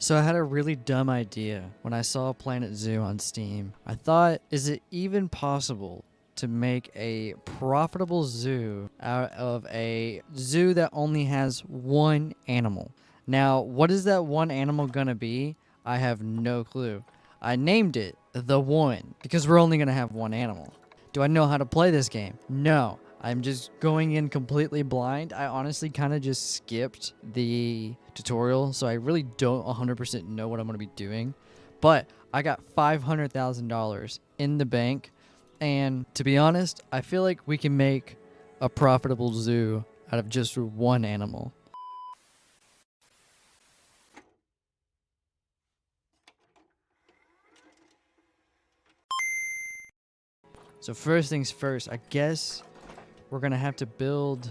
So I had a really dumb idea when I saw Planet Zoo on Steam. I thought, is it even possible to make a profitable zoo out of a zoo that only has one animal? Now, what is that one animal gonna be? I have no clue. I named it the One because we're only gonna have one animal. Do I know how to play this game? No. I'm just going in completely blind. I honestly kind of just skipped the tutorial, so I really don't 100% know what I'm going to be doing. But I got $500,000 in the bank, and to be honest, I feel like we can make a profitable zoo out of just one animal. So first things first, I guess we're gonna have to build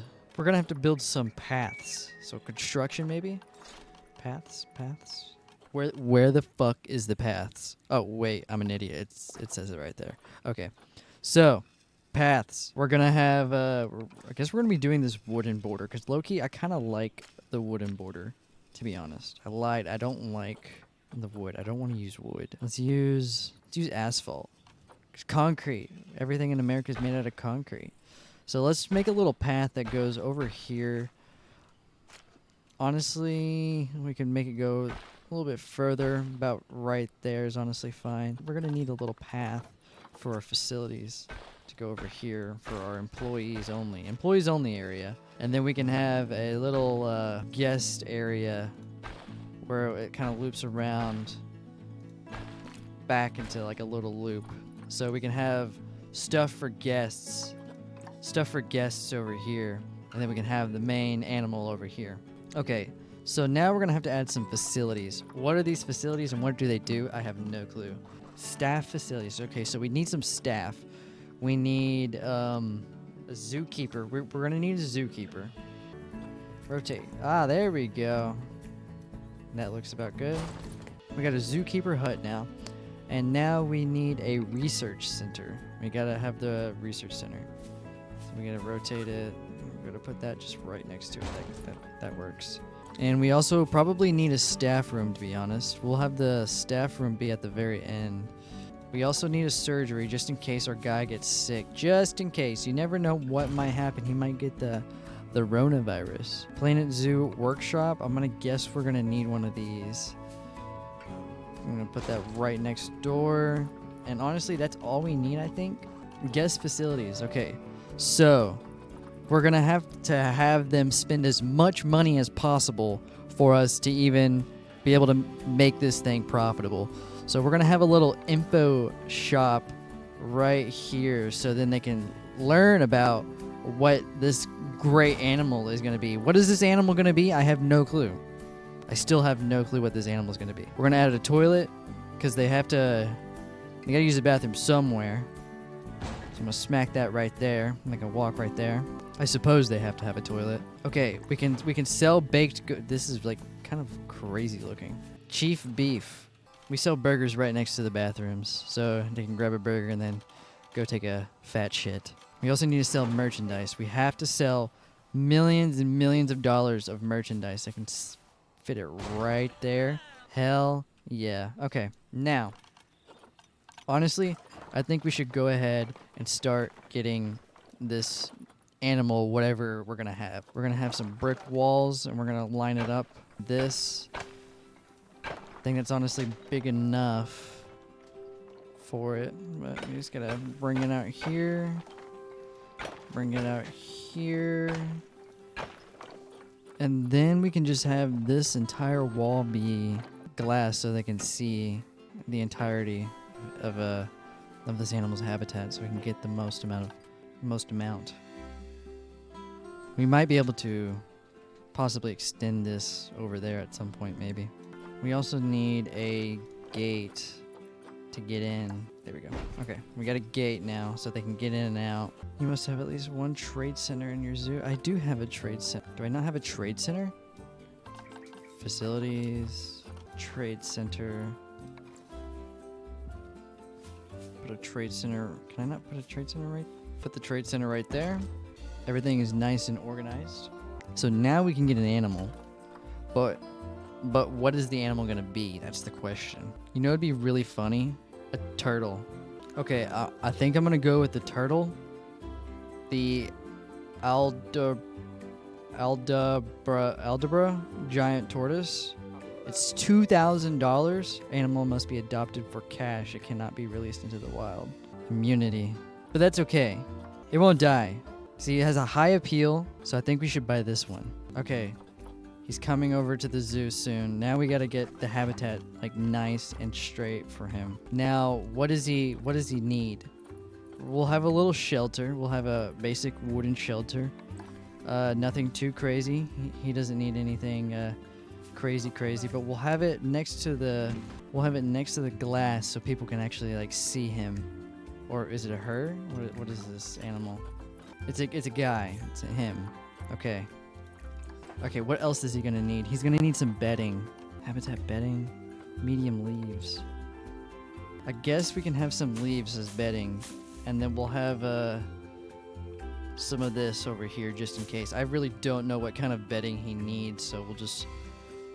some paths. So construction maybe? Paths? Where the fuck is the paths? Oh wait, I'm an idiot. It says it right there. Okay. So, paths. We're gonna have I guess we're gonna be doing this wooden border, because low-key I kinda like the wooden border, to be honest. I lied, I don't like the wood. I don't want to use wood. Let's use asphalt. Concrete. Everything in America is made out of concrete. So let's make a little path that goes over here. Honestly, we can make it go a little bit further. About right there is honestly fine. We're going to need a little path for our facilities to go over here for our employees only area. And then we can have a little guest area where it kind of loops around back into like a little loop. So we can have stuff for guests over here, and then we can have the main animal over here. Okay, so now we're gonna have to add some facilities. What are these facilities and what do they do? I have no clue. Staff facilities. Okay, so we need some staff. We need a zookeeper. We're gonna need a zookeeper. Rotate. Ah, there we go. That looks about good. We got a zookeeper hut now. And now we need a research center. We gotta have the research center. So we gotta rotate it. We're gonna put that just right next to it. That works. And we also probably need a staff room, to be honest. We'll have the staff room be at the very end. We also need a surgery just in case our guy gets sick. Just in case. You never know what might happen. He might get the Ronavirus. Planet Zoo Workshop. I'm gonna guess we're gonna need one of these. I'm gonna put that right next door. And honestly, that's all we need, I think. Guest facilities. Okay, so we're gonna have to have them spend as much money as possible for us to even be able to make this thing profitable. So we're gonna have a little info shop right here, so then they can learn about what this great animal is gonna be. What is this animal gonna be? I have no clue. I still have no clue what this animal is going to be. We're going to add a toilet because they got to use the bathroom somewhere. So I'm going to smack that right there. Make a walk right there. I suppose they have to have a toilet. Okay, we can sell baked goods. This is like kind of crazy looking. Chief Beef. We sell burgers right next to the bathrooms, so they can grab a burger and then go take a fat shit. We also need to sell merchandise. We have to sell millions and millions of dollars of merchandise. I can fit it right there. Hell yeah. Okay, now, honestly, I think we should go ahead and start getting this animal, whatever we're gonna have. We're gonna have some brick walls, and we're gonna line it up. This, I think that's honestly big enough for it, but we just gotta bring it out here. Bring it out here. And then we can just have this entire wall be glass so they can see the entirety of this animal's habitat, so we can get the most amount. We might be able to possibly extend this over there at some point, maybe. We also need a gate to get in. There we go. Okay, we got a gate now so they can get in and out. You must have at least one trade center in your zoo. I do have a trade center. Do I not have a trade center? Facilities, trade center. Put a trade center. Can I not put a trade center right? Put the trade center right there. Everything is nice and organized. So now we can get an animal. But But what is the animal gonna be? That's the question. You know, it'd be really funny. A turtle. Okay, I think I'm gonna go with the turtle. The Aldabra giant tortoise. It's $2,000. Animal must be adopted for cash. It cannot be released into the wild. Immunity. But that's okay. It won't die. See, it has a high appeal, so I think we should buy this one. Okay. He's coming over to the zoo soon. Now we gotta get the habitat like nice and straight for him. Now, what does he need? We'll have a little shelter. We'll have a basic wooden shelter. Nothing too crazy. He doesn't need anything crazy, but we'll have it next to the glass so people can actually like see him. Or is it a her? What is this animal? It's a guy. It's a him. Okay. Okay, what else is he gonna need? He's gonna need some bedding. Habitat bedding. Medium leaves. I guess we can have some leaves as bedding. And then we'll have some of this over here just in case. I really don't know what kind of bedding he needs, so we'll just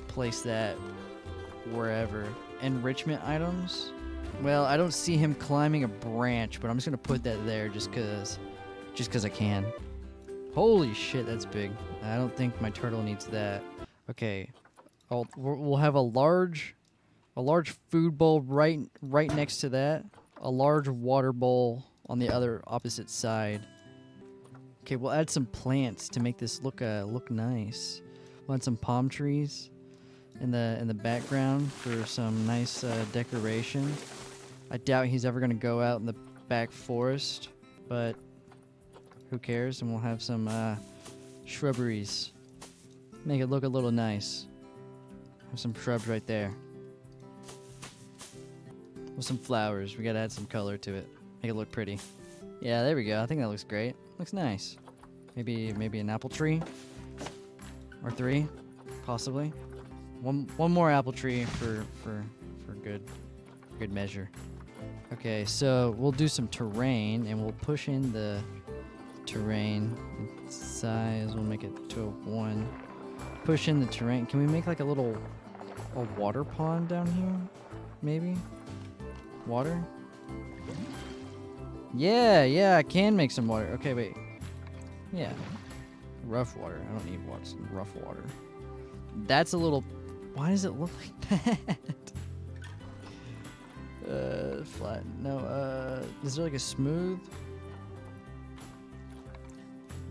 place that wherever. Enrichment items. Well, I don't see him climbing a branch, but I'm just gonna put that there just cause I can. Holy shit, that's big. I don't think my turtle needs that. Okay, we'll have a large food bowl right next to that. A large water bowl on the other opposite side. Okay, we'll add some plants to make this look nice. We'll add some palm trees in the background for some nice decoration. I doubt he's ever gonna go out in the back forest, but who cares? And we'll have some shrubberies. Make it look a little nice. Have some shrubs right there. With some flowers. We gotta add some color to it. Make it look pretty. Yeah, there we go. I think that looks great. Looks nice. Maybe an apple tree. Or 3, possibly. One more apple tree for good measure. Okay, so we'll do some terrain and we'll push in the terrain size. We'll make it to a 1. Push in the terrain. Can we make like a water pond down here? Maybe? Water? Yeah, I can make some water. Okay, wait. Yeah. Rough water. I don't need water. Some rough water. That's a little... Why does it look like that? Flat. No, is there like a smooth?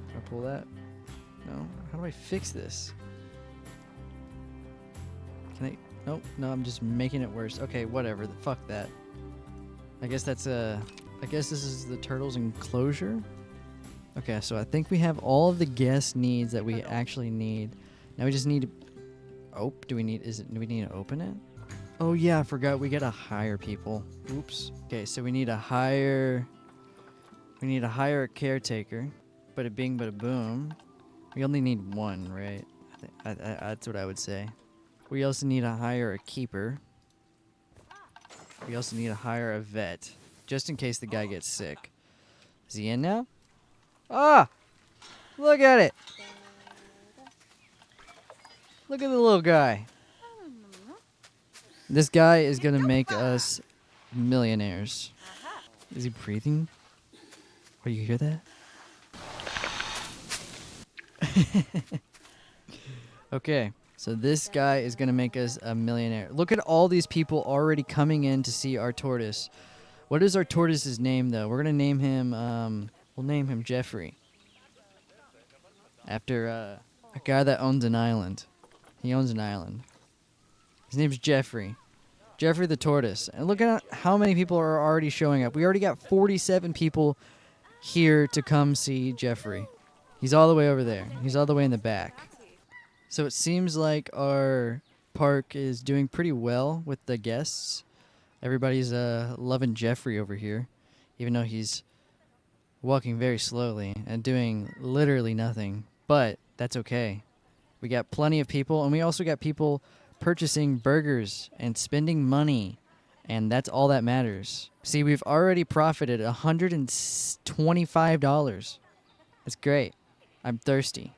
Can I pull that? No. How do I fix this? Can I... Nope. No, I'm just making it worse. Okay, whatever. Fuck that. I guess that's I guess this is the turtle's enclosure. Okay, so I think we have all of the guest needs that we actually need. Now we just need to... Oh, do we need to open it? Oh yeah, I forgot we gotta hire people. Oops. Okay, so we need to hire a caretaker. Bada bing, bada boom. We only need 1, right? That's what I would say. We also need to hire a keeper. We also need to hire a vet, just in case the guy gets sick. Is he in now? Ah! Look at it! Look at the little guy. This guy is gonna make us millionaires. Is he breathing? Oh, you hear that? Okay, so this guy is gonna make us a millionaire. Look at all these people already coming in to see our tortoise. What is our tortoise's name, though? We're gonna name him, we'll name him Jeffrey. After a guy that owns an island. He owns an island. His name's Jeffrey. Jeffrey the tortoise. And look at how many people are already showing up. We already got 47 people here to come see Jeffrey. He's all the way over there. He's all the way in the back. So it seems like our park is doing pretty well with the guests. Everybody's loving Jeffrey over here, even though he's walking very slowly and doing literally nothing. But that's okay. We got plenty of people, and we also got people purchasing burgers and spending money, and that's all that matters. See, we've already profited $125. That's great. I'm thirsty.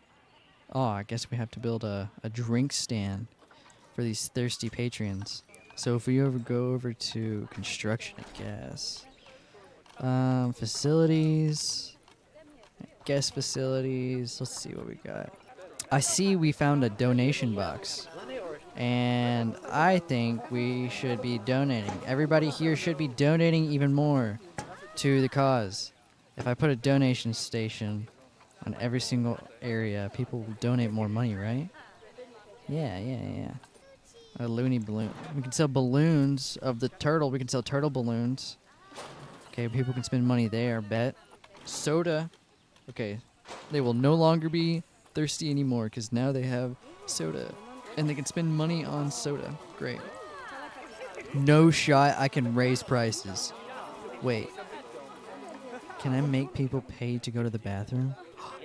Oh, I guess we have to build a drink stand. for these thirsty patrons. So if we go over to construction, I guess. Facilities. Guest facilities. Let's see what we got. I see we found a donation box. And I think we should be donating. Everybody here should be donating even more to the cause. If I put a donation station on every single area, people will donate more money, right? Yeah. A loony balloon. We can sell balloons of the turtle. We can sell turtle balloons. Okay, people can spend money there, bet. Soda. Okay, they will no longer be thirsty anymore because now they have soda. And they can spend money on soda. Great. No shot I can raise prices. Wait. Can I make people pay to go to the bathroom?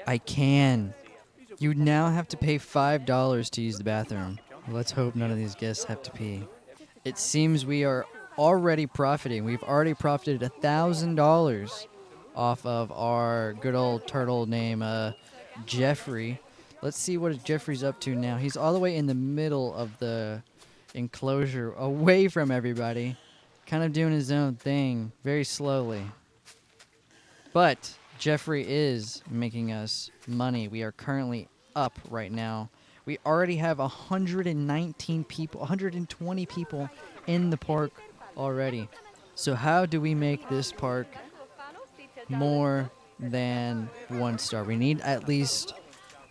I can. You now have to pay $5 to use the bathroom. Let's hope none of these guests have to pee. It seems we are already profiting. We've already profited $1,000 off of our good old turtle named Jeffrey. Let's see what Jeffrey's up to now. He's all the way in the middle of the enclosure, away from everybody, kind of doing his own thing, very slowly. But Jeffrey is making us money. We are currently up right now. We already have 119 people, 120 people in the park already. So how do we make this park more than 1 star? We need at least,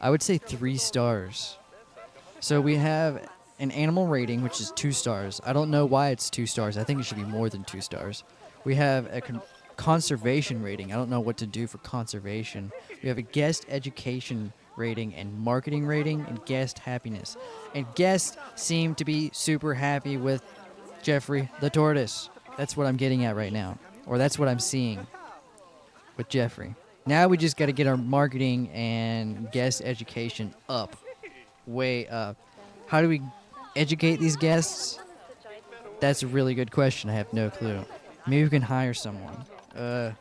I would say, 3 stars. So we have an animal rating, which is 2 stars. I don't know why it's 2 stars. I think it should be more than 2 stars. We have a conservation rating. I don't know what to do for conservation. We have a guest education rating and marketing rating and guest happiness. And guests seem to be super happy with Jeffrey the tortoise. That's what I'm getting at right now. Or that's what I'm seeing with Jeffrey. Now we just got to get our marketing and guest education up. Way up. How do we educate these guests? That's a really good question. I have no clue. Maybe we can hire someone. Can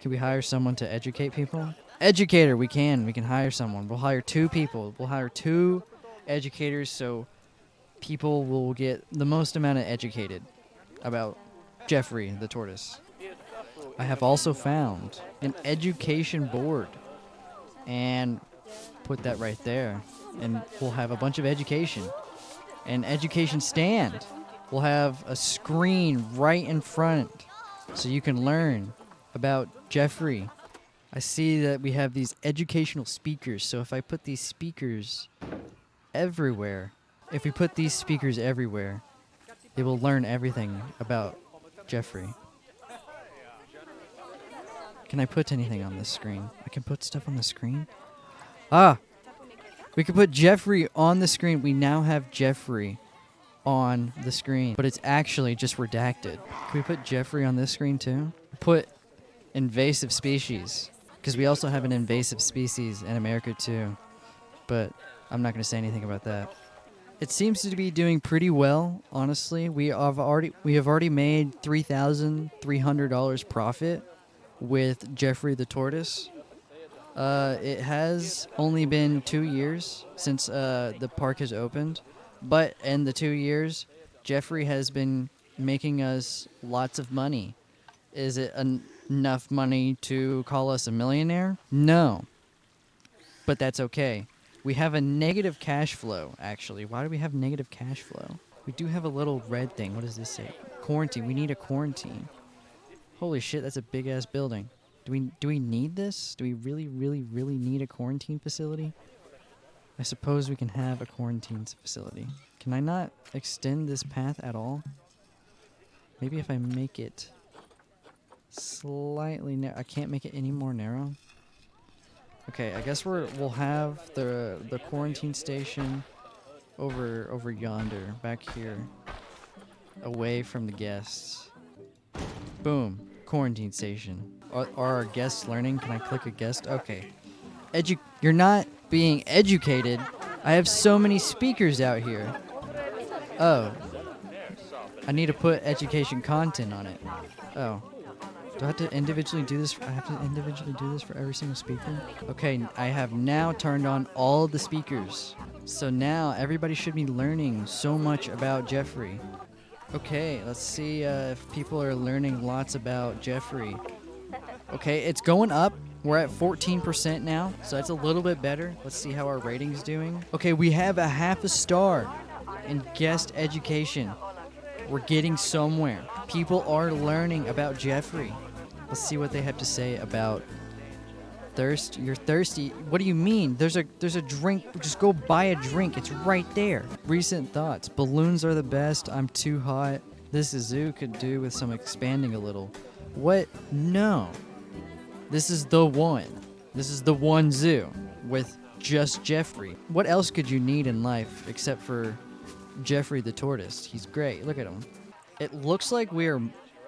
we hire someone to educate people? Educator, we can. We can hire someone. We'll hire 2 people. We'll hire 2 educators so people will get the most amount of educated about Jeffrey the tortoise. I have also found an education board and put that right there. And we'll have a bunch of education. An education stand. We'll have a screen right in front so you can learn about Jeffrey. I see that we have these educational speakers. So if I put these speakers everywhere, they will learn everything about Jeffrey. Can I put anything on this screen? I can put stuff on the screen? We can put Jeffrey on the screen. We now have Jeffrey on the screen, but it's actually just redacted. Can we put Jeffrey on this screen too? Put invasive species, because we also have an invasive species in America too, but I'm not going to say anything about that. It seems to be doing pretty well, honestly. We have already made $3,300 profit with Jeffrey the tortoise. It has only been 2 years since the park has opened, but in the 2 years, Jeffrey has been making us lots of money. Is it enough money to call us a millionaire? No, but that's okay. We have a negative cash flow, actually. Why do we have negative cash flow? We do have a little red thing. What does this say? Quarantine. We need a quarantine. Holy shit, that's a big-ass building. Do we need this? Do we really, really, really need a quarantine facility? I suppose we can have a quarantine facility. Can I not extend this path at all? Maybe if I make it slightly narrow. I can't make it any more narrow. Okay, I guess we'll have the quarantine station over yonder, back here, away from the guests. Boom, quarantine station. Are our guests learning? Can I click a guest? Okay. You're not being educated. I have so many speakers out here. Oh. I need to put education content on it. Oh. Do I have to individually do this? I have to individually do this for every single speaker? Okay, I have now turned on all the speakers. So now everybody should be learning so much about Jeffrey. Okay, let's see if people are learning lots about Jeffrey. Okay, it's going up. We're at 14% now, so that's a little bit better. Let's see how our rating's doing. Okay, we have a half a star in guest education. We're getting somewhere. People are learning about Jeffrey. Let's see what they have to say about thirst. You're thirsty. What do you mean? There's a drink. Just go buy a drink. It's right there. Recent thoughts. Balloons are the best. I'm too hot. This zoo could do with some expanding a little. What? No. This is the one. This is the one zoo with just Jeffrey. What else could you need in life except for Jeffrey the tortoise? He's great. Look at him. It looks like we are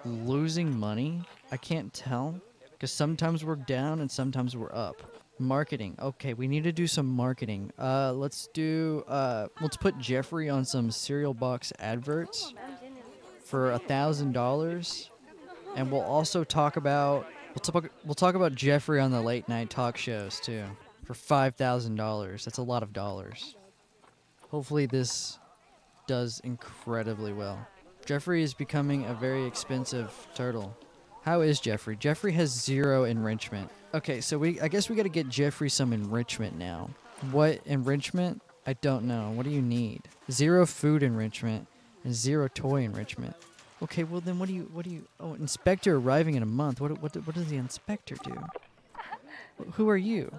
losing money. I can't tell because sometimes we're down and sometimes we're up. Marketing. Okay, we need to do some marketing. Let's put Jeffrey on some cereal box adverts for $1,000, and we'll also talk about Jeffrey on the late night talk shows too for $5,000. That's a lot of dollars. Hopefully this does incredibly well. Jeffrey is becoming a very expensive turtle. How is Jeffrey? Jeffrey has 0 enrichment. Okay, so I guess we got to get Jeffrey some enrichment now. What enrichment? I don't know. What do you need? 0 food enrichment and 0 toy enrichment. Okay, well then what do you oh, inspector arriving in a month. What does the inspector do? Who are you?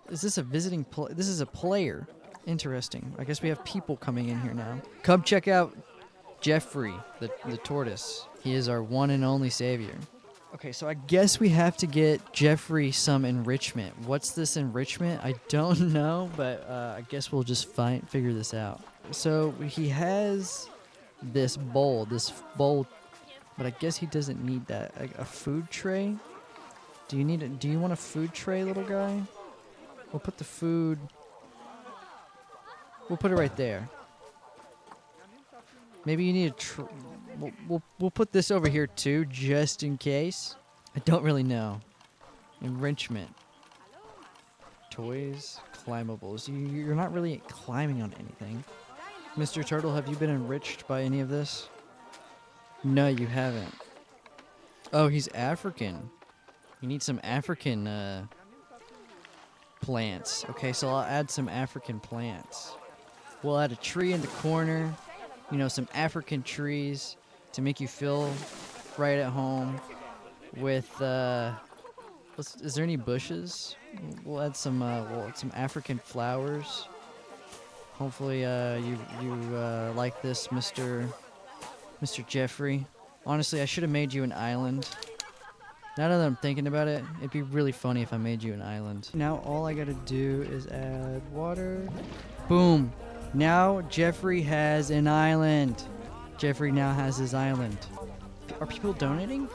Is this a visiting this is a player. Interesting. I guess we have people coming in here now. Come check out Jeffrey, the tortoise. He is our one and only savior. Okay, so I guess we have to get Jeffrey some enrichment. What's this enrichment? I don't know, but I guess we'll just figure this out. So he has this bowl, but I guess he doesn't need that. A food tray? Do you want a food tray, little guy? We'll put the food. We'll put it right there. Maybe you need we'll put this over here too, just in case. I don't really know. Enrichment. Toys, climbables. You're not really climbing on anything. Mr. Turtle, have you been enriched by any of this? No, you haven't. Oh, he's African. You need some African plants. Okay, so I'll add some African plants. We'll add a tree in the corner. You know, some African trees to make you feel right at home. With is there any bushes? We'll add some African flowers. Hopefully you like this, Mr. Jeffrey. Honestly, I should have made you an island. Now that I'm thinking about it, it'd be really funny if I made you an island. Now all I gotta do is add water. Boom. Now Jeffrey has an island. Jeffrey now has his island. Are people donating?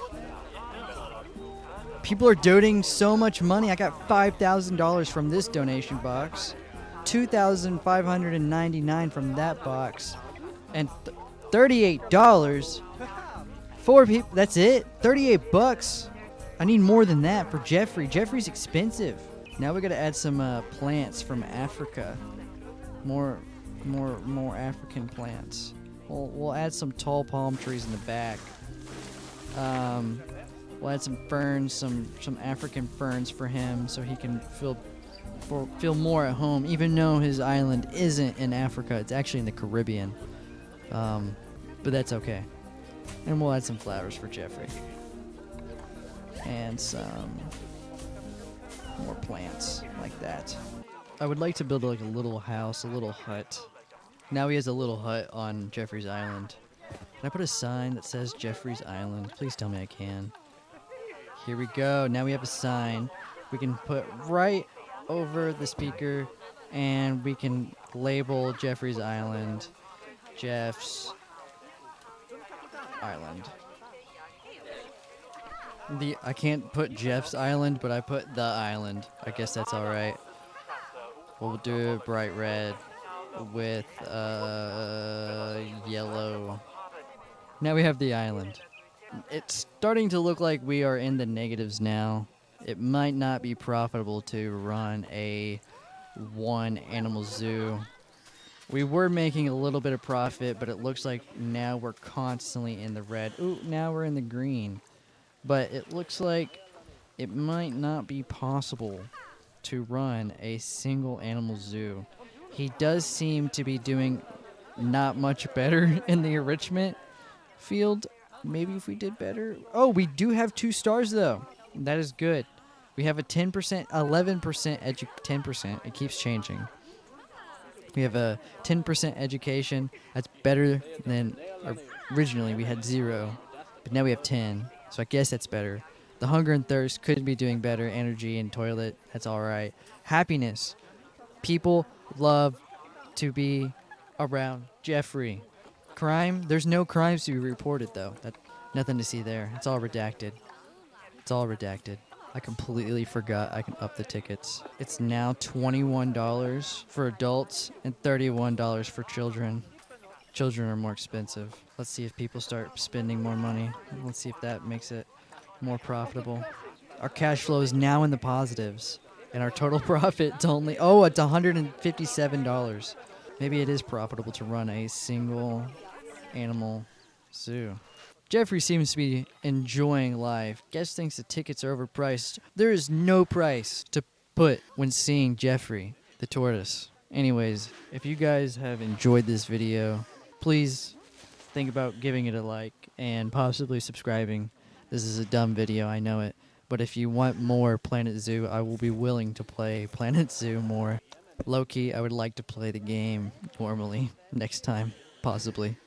People are donating so much money. I got $5,000 from this donation box. $2,599 from that box. And $38. 4 people. That's it? 38 bucks. I need more than that for Jeffrey. Jeffrey's expensive. Now we gotta add some plants from Africa. More African plants. We'll add some tall palm trees in the back. We'll add some ferns, some African ferns for him, so he can feel more at home. Even though his island isn't in Africa, it's actually in the Caribbean. But that's okay. And we'll add some flowers for Jeffrey. And some more plants like that. I would like to build like a little house, a little hut. Now he has a little hut on Jeffrey's Island. Can I put a sign that says Jeffrey's Island? Please tell me I can. Here we go. Now we have a sign we can put right over the speaker, and we can label Jeffrey's Island Jeff's Island. I can't put Jeff's Island, but I put the island. I guess that's alright. We'll do it bright red with yellow. Now we have the island. It's starting to look like we are in the negatives now. It might not be profitable to run a one animal zoo. We were making a little bit of profit, but it looks like now we're constantly in the red. Ooh, now we're in the green. But it looks like it might not be possible to run a single animal zoo. He does seem to be doing not much better in the enrichment field. Maybe if we did better. Oh, we do have 2 stars though. That is good. We have a 10%, 11%, 10%. It keeps changing. We have a 10% education. That's better than originally we had 0, but now we have 10. So I guess that's better. The hunger and thirst could be doing better. Energy and toilet, that's all right. Happiness. People love to be around Jeffrey. Crime, there's no crimes to be reported though. Nothing to see there. It's all redacted. It's all redacted. I completely forgot I can up the tickets. It's now $21 for adults and $31 for children. Children are more expensive. Let's see if people start spending more money. Let's see if that makes it more profitable. Our cash flow is now in the positives, and our total profit's only, it's $157. Maybe it is profitable to run a single animal zoo. Jeffrey seems to be enjoying life. Guest thinks the tickets are overpriced. There is no price to put when seeing Jeffrey, the tortoise. Anyways, if you guys have enjoyed this video, please think about giving it a like and possibly subscribing. This is a dumb video, I know it. But if you want more Planet Zoo, I will be willing to play Planet Zoo more. Low-key, I would like to play the game normally next time, possibly.